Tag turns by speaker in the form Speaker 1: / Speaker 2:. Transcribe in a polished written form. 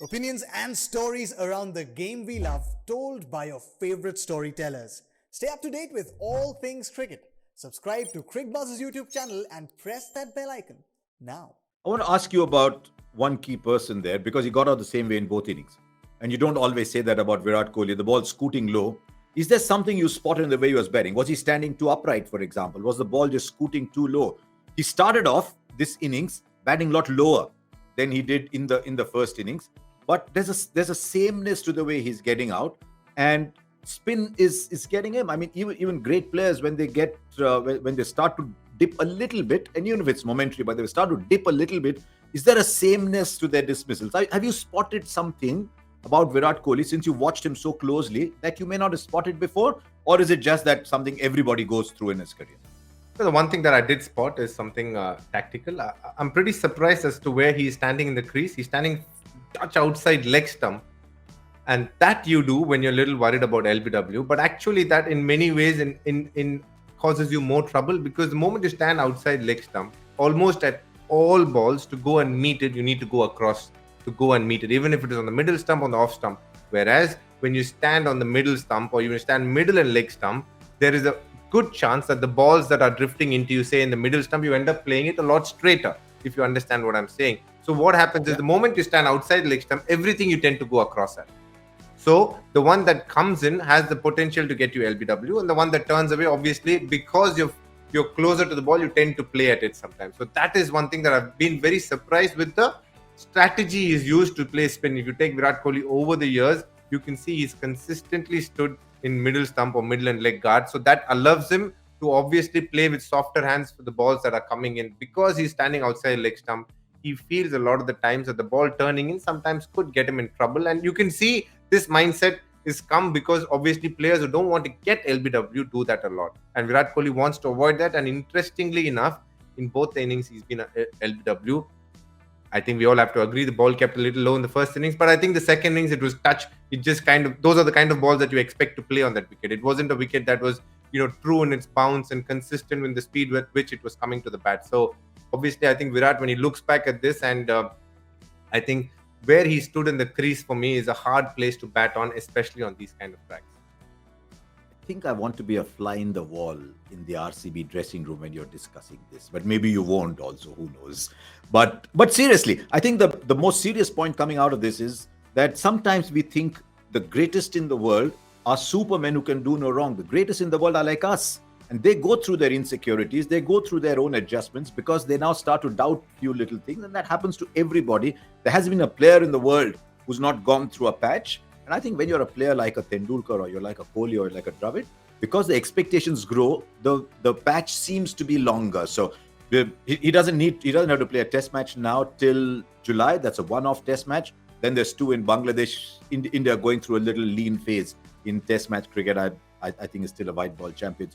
Speaker 1: Opinions and stories around the game we love, told by your favorite storytellers. Stay up to date with all things cricket. Subscribe to Cricbuzz's YouTube channel and press that bell icon now.
Speaker 2: I want to ask you about one key person there because he got out the same way in both innings. And you don't always say that about Virat Kohli. The ball scooting low. Is there something you spotted in the way he was batting? Was he standing too upright, for example? Was the ball just scooting too low? He started off this innings batting a lot lower than he did in the first innings. But there's a sameness to the way he's getting out, and spin is getting him. I mean, even great players when they get when they start to dip a little bit, and even if it's momentary, but they start to dip a little bit. Is there a sameness to their dismissals? Have you spotted something about Virat Kohli since you watched him so closely that you may not have spotted before, or is it just that something everybody goes through in his career?
Speaker 3: So the one thing that I did spot is something tactical. I'm pretty surprised as to where he's standing in the crease. He's standing touch outside leg stump, and that you do when you're a little worried about LBW. But actually, that in many ways in causes you more trouble, because the moment you stand outside leg stump, almost at all balls to go and meet it, you need to go across to go and meet it, even if it is on the middle stump, on the off stump. Whereas when you stand on the middle stump, or you stand middle and leg stump, there is a good chance that the balls that are drifting into you, say in the middle stump, you end up playing it a lot straighter, if you understand what I'm saying. So what happens is the moment you stand outside leg stump, everything you tend to go across at. So the one that comes in has the potential to get you LBW, and the one that turns away, obviously, because you're closer to the ball, you tend to play at it sometimes. So that is one thing that I've been very surprised with. The strategy is used to play spin. If you take Virat Kohli over the years, you can see he's consistently stood in middle stump or middle and leg guard. So that allows him to obviously play with softer hands for the balls that are coming in. Because he's standing outside leg stump, he feels a lot of the times that the ball turning in sometimes could get him in trouble. And you can see this mindset is come because obviously players who don't want to get LBW do that a lot. And Virat Kohli wants to avoid that. And interestingly enough, in both the innings, he's been a LBW. I think we all have to agree the ball kept a little low in the first innings, but I think the second innings it was touch. It just those are the kind of balls that you expect to play on that wicket. It wasn't a wicket that was true in its bounce and consistent with the speed with which it was coming to the bat. So obviously, I think Virat, when he looks back at this, and I think where he stood in the crease for me is a hard place to bat on, especially on these kind of tracks.
Speaker 2: I think I want to be a fly in the wall in the RCB dressing room when you're discussing this, but maybe you won't also, who knows. But seriously, I think the most serious point coming out of this is that sometimes we think the greatest in the world are supermen who can do no wrong. The greatest in the world are like us. And they go through their insecurities, they go through their own adjustments because they now start to doubt a few little things. And that happens to everybody. There hasn't been a player in the world who's not gone through a patch. And I think when you're a player like a Tendulkar, or you're like a Kohli, or like a Dravid, because the expectations grow, the patch seems to be longer. So he doesn't have to play a test match now till July. That's a one-off test match. Then there's two in Bangladesh. India going through a little lean phase in test match cricket. I think is still a white ball champion.